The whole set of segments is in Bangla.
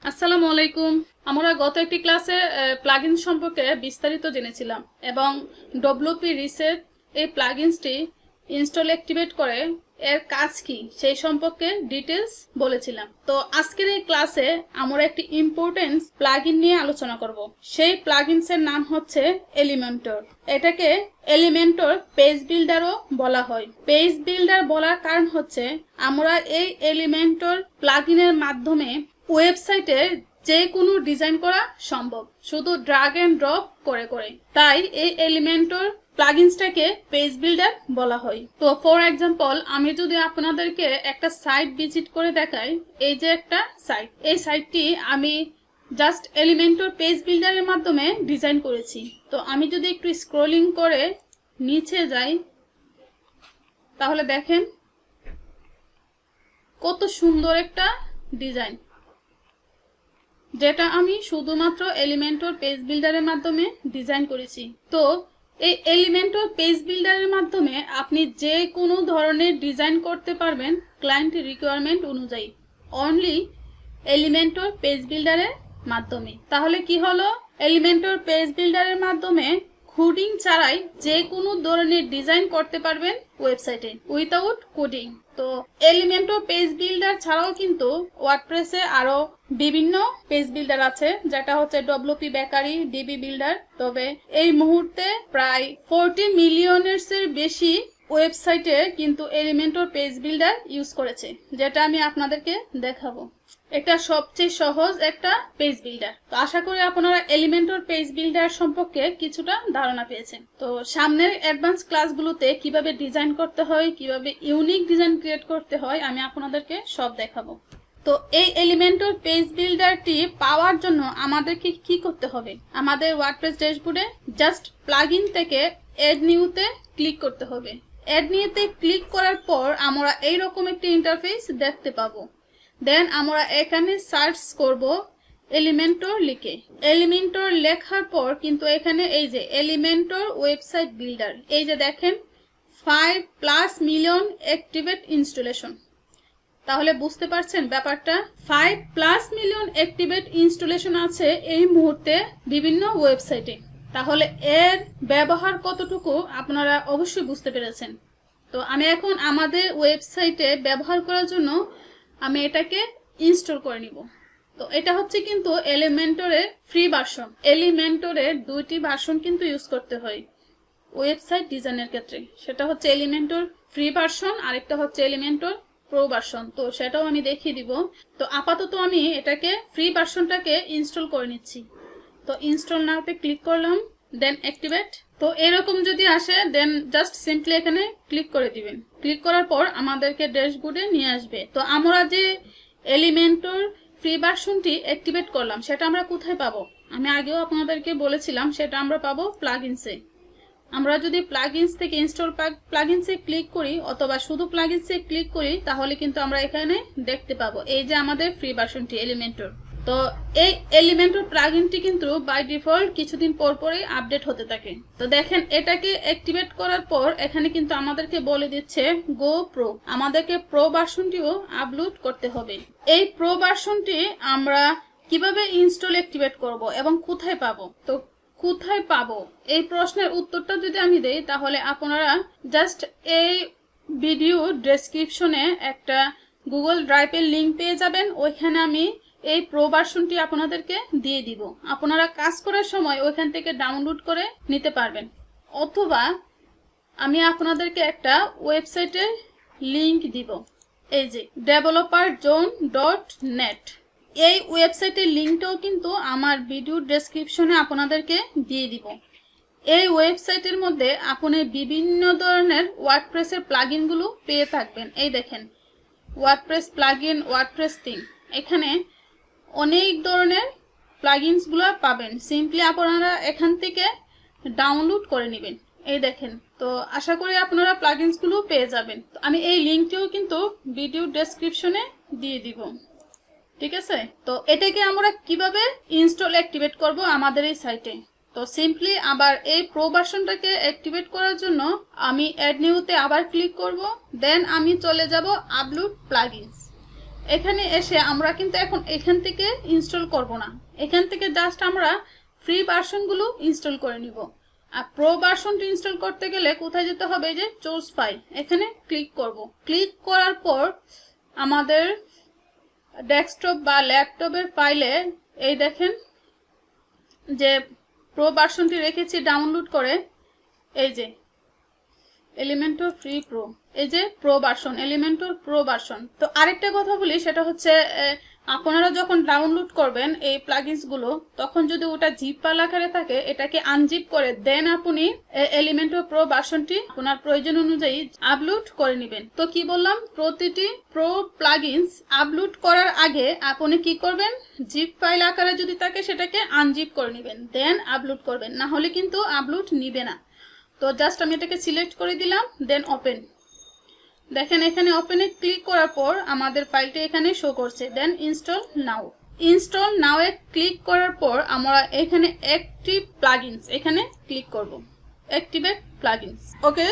আসসালামু আলাইকুম। আমরা গত একটি ক্লাসে প্লাগইন সম্পর্কে বিস্তারিত জেনেছিলাম এবং ডব্লিউপি রিসেট এই প্লাগইনসটি ইনস্টল অ্যাক্টিভেট করে এর কাজ কি সেই সম্পর্কে ডিটেলস বলেছিলাম। তো আজকের এই ক্লাসে আমরা একটি ইম্পর্টেন্ট প্লাগইন নিয়ে আলোচনা করব। সেই প্লাগইনসের নাম হচ্ছে এলিমেন্টর। এটাকে এলিমেন্টর পেজ বিল্ডারও বলা হয়। পেজ বিল্ডার বলার কারণ হচ্ছে আমরা এই এলিমেন্টর প্লাগইনের মাধ্যমে ওয়েবসাইটে যে কোনো ডিজাইন করা সম্ভব, শুধু ড্রাগ এন্ড ড্রপ করে। তাই এই এলিমেন্টর প্লাগইনসটাকে পেজ বিল্ডার বলা হয়। তো ফর এক্সাম্পল, আমি যদি আপনাদেরকে একটা সাইট ভিজিট করে দেখাই, এই যে একটা সাইট, এই সাইটটি আমি জাস্ট এলিমেন্টর পেজ বিল্ডারের মাধ্যমে ডিজাইন করেছি। তো আমি যদি একটু স্ক্রলিং করে নিচে যাই, তাহলে দেখেন কত সুন্দর একটা ডিজাইন, যেটা আমি শুধুমাত্র এলিমেন্টর পেজ বিল্ডারের মাধ্যমে ডিজাইন করেছি। তো এই এলিমেন্টর পেজ বিল্ডারের মাধ্যমে আপনি যে কোনো ধরনের ডিজাইন করতে পারবেন ক্লায়েন্ট রিকোয়ারমেন্ট অনুযায়ী, অনলি এলিমেন্টর পেজ বিল্ডারের মাধ্যমে। তাহলে কি হলো, এলিমেন্টর পেজ বিল্ডারের মাধ্যমে কোডিং ছাড়াই যে কোনো ধরনের ডিজাইন করতে পারবেন ওয়েবসাইটে উইথাউট কোডিং। তো এলিমেন্টর পেজ বিল্ডার ছাড়াও কিন্তু ওয়ার্ডপ্রেসে আরো বিভিন্ন পেজ বিল্ডার আছে, যেটা হচ্ছে ডব্লিউপি বেকারি, ডিবি বিল্ডার। তবে এই মুহূর্তে প্রায় 40 মিলিয়নের বেশি ওয়েবসাইটে কিন্তু এলিমেন্টর পেজ বিল্ডার ইউজ করেছে, যেটা আমি আপনাদেরকে দেখাবো। এটা সবচেয়ে সহজ একটা পেজ বিল্ডার। তো আশা করি আপনারা এলিমেন্টর পেজ বিল্ডার সম্পর্কে কিছুটা ধারণা পেয়েছেন। তো সামনের অ্যাডভান্স ক্লাসগুলোতে কিভাবে ডিজাইন করতে হয়, কিভাবে ইউনিক ডিজাইন ক্রিয়েট করতে হয়, আমি আপনাদেরকে সব দেখাবো। তো এই এলিমেন্টর পেজ বিল্ডারটি পাওয়ার জন্য আমাদেরকে কি করতে হবে, আমাদের ওয়ার্ডপ্রেস ড্যাশবোর্ডে জাস্ট প্লাগইন থেকে অ্যাড নিউতে ক্লিক করতে হবে। অ্যাড নিউতে ক্লিক করার পর আমরা এইরকম একটি ইন্টারফেস দেখতে পাবো। দেন আমরা এখানে সার্চ করব এলিমেন্টর লিখে। এলিমেন্টর লেখার পর কিন্তু এখানে এই যে এলিমেন্টর ওয়েবসাইট বিল্ডার, এই যে দেখেন 5+ মিলিয়ন অ্যাক্টিভেট ইনস্টলেশন। তাহলে বুঝতে পারছেন ব্যাপারটা, 5+ মিলিয়ন অ্যাক্টিভেট ইনস্টলেশন আছে এই মুহূর্তে বিভিন্ন ওয়েবসাইটে। তাহলে এর ব্যবহার কতটুকু আপনারা অবশ্যই বুঝতে পেরেছেন। তো আমি এখন আমাদের ওয়েবসাইটে ব্যবহার করার জন্য আমি এটাকে ইনস্টল করে নিব। তো এটা হচ্ছে কিন্তু এলিমেন্টরের ফ্রি ভার্সন। এলিমেন্টরের দুইটি ভার্সন কিন্তু ইউজ করতে হয় ওয়েবসাইট ডিজাইনের ক্ষেত্রে। সেটা হচ্ছে এলিমেন্টর ফ্রি ভার্সন, আরেকটা হচ্ছে এলিমেন্টর প্রো ভার্সন। তো সেটাও আমি দেখিয়ে দিব। তো আপাতত আমি এটাকে ফ্রি ভার্সনটাকে ইনস্টল করে নিচ্ছি। তো ইনস্টল নাওতে ক্লিক করলাম, দেন অ্যাক্টিভেট। তো এরকম যদি আসে দেন জাস্ট সিম্পলি এখানে ক্লিক করে দিবেন। ক্লিক করার পর আমাদেরকে ড্যাশবোর্ডে নিয়ে আসবে। তো আমরা যে এলিমেন্টর ফ্রি ভার্সনটি অ্যাক্টিভেট করলাম সেটা আমরা কোথায় পাবো, আমি আগেও আপনাদেরকে বলেছিলাম, সেটা আমরা পাবো প্লাগইনসে। আমরা যদি প্লাগইনস থেকে ইনস্টল প্লাগইনসে ক্লিক করি অথবা শুধু প্লাগইনসে ক্লিক করি, তাহলে কিন্তু আমরা এখানে দেখতে পাবো এই যে আমাদের ফ্রি ভার্সনটি এলিমেন্টর। তো এই এলিমেন্টর প্লাগইনটি কিন্তু বাই ডিফল্ট কিছুদিন পর পরই আপডেট হতে থাকে। তো দেখেন এটাকে অ্যাক্টিভেট করার পর এখানে কিন্তু আমাদেরকে বলে দিচ্ছে গো প্রো, আমাদেরকে প্রো ভার্সনটিও আপলোড করতে হবে। এই প্রো ভার্সনটি আমরা কিভাবে ইনস্টল অ্যাক্টিভেট করব এবং কোথায় পাবো। তো কোথায় পাবো এই প্রশ্নের উত্তরটা যদি আমি দেই, তাহলে আপনারা জাস্ট এই ভিডিও ডেসক্রিপশনে একটা গুগল ড্রাইভের লিঙ্ক পেয়ে যাবেন। ওইখানে আমি এই প্রো ভার্সনটি আপনাদেরকে দিয়ে দিব। আপনারা কাজ করার সময় ওইখান থেকে ডাউনলোড করে নিতে পারবেন, অথবা আমি আপনাদেরকে একটা ওয়েবসাইটের লিঙ্ক দিব, এই যে developerzone.net। এই ওয়েবসাইটের লিঙ্কটাও কিন্তু আমার ভিডিও ডেসক্রিপশনে আপনাদেরকে দিয়ে দিব। এই ওয়েবসাইটের মধ্যে আপনি বিভিন্ন ধরনের ওয়ার্ডপ্রেসের প্লাগইনগুলো পেয়ে থাকবেন। এই দেখেন ওয়ার্ডপ্রেস প্লাগইন, ওয়ার্ডপ্রেস থিম, এখানে অনেক ধরনের প্লাগইনসগুলো পাবেন। সিম্পলি আপনারা এখান থেকে ডাউনলোড করে নেবেন। এই দেখেন, তো আশা করি আপনারা প্লাগইনসগুলো পেয়ে যাবেন। তো আমি এই লিঙ্কটিও কিন্তু ভিডিও ডেসক্রিপশনে দিয়ে দিব, ঠিক আছে। তো এটাকে আমরা কিভাবে ইনস্টল অ্যাক্টিভেট করব আমাদের এই সাইটে। তো সিম্পলি আবার এই প্রো ভার্সনটাকে অ্যাক্টিভেট করার জন্য আমি অ্যাড নিউতে আবার ক্লিক করব, দেন আমি চলে যাব আপলোড প্লাগইনস। এখানে এসে আমরা কিন্তু এখন এখান থেকে ইনস্টল করব না, এখান থেকে জাস্ট আমরা ফ্রি ভার্সনগুলো ইনস্টল করে নিব। আর প্রো ভার্সনটি ইনস্টল করতে গেলে কোথায় যেতে হবে, যে চুজ ফাইল, এখানে ক্লিক করব। ক্লিক করার পর আমাদের ডেস্কটপ বা ল্যাপটপের ফাইলে এই দেখেন যে প্রো ভার্সনটি রেখেছি ডাউনলোড করে, এই যে এলিমেন্টর ফ্রি প্রো, এই যে pro version, Elementor pro version. তো আরেকটা কথা বলি, সেটা হচ্ছে আপনারা যখন ডাউনলোড করবেন এই প্লাগইনসগুলো, তখন যদি ওটা জিপ ফাইল আকারে থাকে এটাকে আনজিপ করে দেন আপনি এলিমেন্টর প্রো ভার্সনটি আপনার প্রয়োজন অনুযায়ী আপলোড করে নেবেন। তো কি বললাম, প্রতিটি প্রো প্লাগইনস আপলোড করার আগে আপনি কি করবেন, জিপ ফাইল আকারে যদি থাকে সেটাকে আনজিপ করে নেবেন, দেন আপলোড করবেন, না হলে কিন্তু আপলোড নিবে না। তো জাস্ট আমি এটাকে সিলেক্ট করে দিলাম, দেন ওপেন। দেখেন এখানে ওপেনে ক্লিক করার পর আমাদের ফাইলটি এখানে শো করছে, then install now. Install now এ ক্লিক করার পর আমরা এখানে অ্যাক্টিভ প্লাগইনস এখানে ক্লিক করব, অ্যাক্টিভেট প্লাগইনস। ওকে,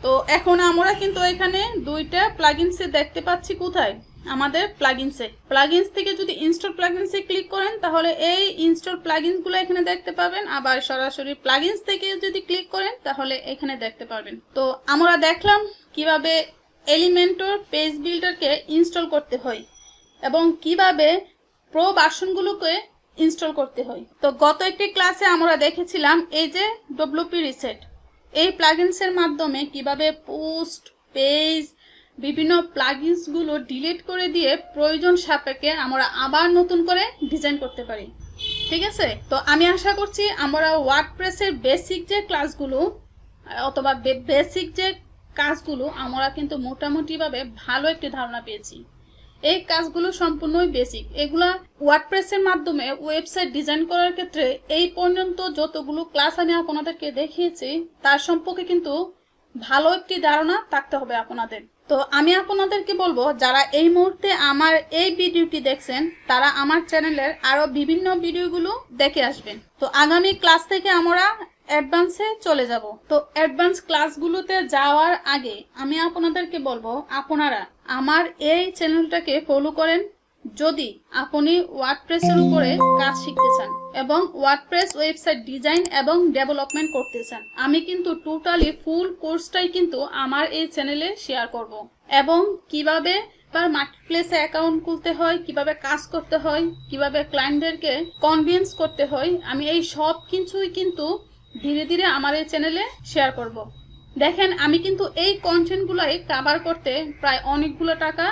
তো এখন আমরা কিন্তু এখানে দুইটা প্লাগইনস দেখতে পাচ্ছি। কোথায়, আমাদের প্লাগইনসে। প্লাগইনস থেকে যদি ইনস্টল প্লাগইনসে ক্লিক করেন তাহলে এই ইনস্টল প্লাগইনসগুলো এখানে দেখতে পাবেন, আবার সরাসরি প্লাগইনস থেকে যদি ক্লিক করেন তাহলে এখানে দেখতে পারবেন। তো আমরা দেখলাম কিভাবে এলিমেন্টর পেজ বিল্ডারকে ইনস্টল করতে হয় এবং কিভাবে প্রো ভার্সনগুলোকে ইনস্টল করতে হয়। তো গত একটি ক্লাসে আমরা দেখেছিলাম এই যে ডব্লিউপি রিসেট, এই প্লাগইনসের মাধ্যমে কিভাবে পোস্ট, পেজ, বিভিন্ন প্লাগইনসগুলো ডিলিট করে দিয়ে প্রয়োজন সাপেক্ষে আমরা আবার নতুন করে ডিজাইন করতে পারি। ঠিক আছে, তো আমি আশা করছি আমরা ওয়ার্ডপ্রেসের বেসিক যে ক্লাসগুলো অথবা বেসিক যে কাজগুলো আমরা কিন্তু মোটামুটিভাবে ভালো একটি ধারণা পেয়েছি। এই কাজগুলো সম্পূর্ণই বেসিক, এগুলা ওয়ার্ডপ্রেসের মাধ্যমে ওয়েবসাইট ডিজাইন করার ক্ষেত্রে এই পর্যন্ত যতগুলো ক্লাস আমি আপনাদেরকে দেখিয়েছি তার সম্পর্কে কিন্তু ভালো একটি ধারণা থাকতে হবে আপনাদের। তো আমি আপনাদেরকে বলবো, যারা এই মুহূর্তে আমার এই ভিডিওটি দেখছেন তারা আমার চ্যানেলের আরো বিভিন্ন ভিডিওগুলো দেখে আসবেন। তো আগামী ক্লাস থেকে আমরা অ্যাডভান্সে চলে যাব। তো অ্যাডভান্স ক্লাসগুলোতে যাওয়ার আগে আমি আপনাদেরকে বলবো, আপনারা আমার এই চ্যানেলটাকে ফলো করেন যদি আপনি ওয়ার্ডপ্রেসের উপরে কাজ শিখতে চান এবং ওয়ার্ডপ্রেস ওয়েবসাইট ডিজাইন এবং ডেভেলপমেন্ট করতে চান। আমি কিন্তু টোটালি ফুল কোর্সটাই কিন্তু আমার এই চ্যানেলে শেয়ার করব এবং কিভাবে মার্কেটপ্লেসে অ্যাকাউন্ট খুলতে হয়, কিভাবে কাজ করতে হয়, কিভাবে ক্লায়েন্টদেরকে কনভিন্স করতে হয়, আমি এই সব কিছুই কিন্তু ধীরে ধীরে আমার এই চ্যানেলে শেয়ার করব। দেখেন আমি কিন্তু এই কন্টেন্টগুলাই কভার করতে প্রায় অনেকগুলো টাকা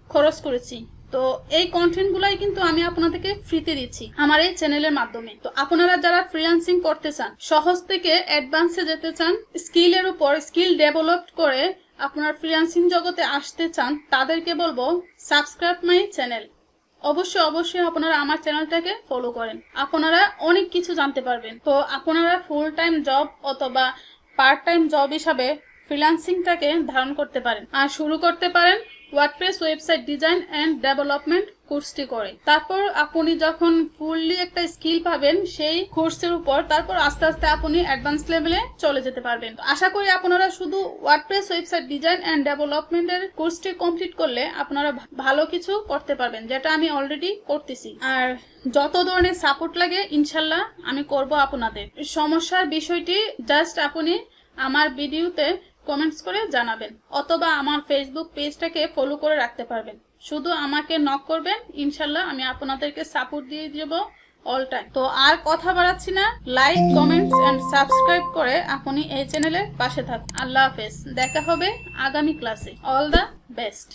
খরচ করেছি। তো এই কন্টেন্টগুলাই কিন্তু আমি আপনাদেরকে ফ্রিতে দিচ্ছি আমার এই চ্যানেলের মাধ্যমে। তো আপনারা যারা ফ্রিল্যান্সিং করতে চান, সহজ থেকে অ্যাডভান্সে যেতে চান, স্কিলের উপর স্কিল ডেভেলপ করে আপনার ফ্রিল্যান্সিং জগতে আসতে চান, তাদেরকে বলবো সাবস্ক্রাইব মাই চ্যানেল। অবশ্যই আপনারা আমার চ্যানেলটাকে ফলো করেন, আপনারা অনেক কিছু জানতে পারবেন। তো আপনারা ফুল টাইম জব অথবা পার্ট টাইম জব হিসাবে ফ্রিল্যান্সিংটাকে ধারণ করতে পারেন আর শুরু করতে পারেন WordPress website design and development কোর্সটি করে। তারপর আপনি যখন ফুললি একটা স্কিল পাবেন সেই কোর্সের উপর, তারপর আস্তে আস্তে আপনি অ্যাডভান্স লেভেলে চলে যেতে পারবেন। তো আশা করি আপনারা শুধু ওয়ার্ডপ্রেস ওয়েবসাইট ডিজাইন এন্ড ডেভেলপমেন্টের কোর্সটি কমপ্লিট করলে আপনারা ভালো কিছু করতে পারবেন, যেটা আমি অলরেডি করতেছি। আর যত ধরনের সাপোর্ট লাগে ইনশাল্লাহ আমি করব আপনাদের। সমস্যার বিষয়টি জাস্ট আপনি আমার ভিডিওতে কমেন্টস করে জানাবেন অথবা আমার ফেসবুক পেজটাকে ফলো করে রাখতে পারবেন। শুধু আমাকে নক করবেন, ইনশাল্লাহ আমি আপনাদেরকে সাপোর্ট দিয়ে দেব অল টাইম। তো আর কথা বাড়াচ্ছি না, লাইক, কমেন্টস এন্ড সাবস্ক্রাইব করে আপনি এই চ্যানেলের পাশে থাকুন। আল্লাহ হাফেজ, দেখা হবে আগামী ক্লাসে। All the best.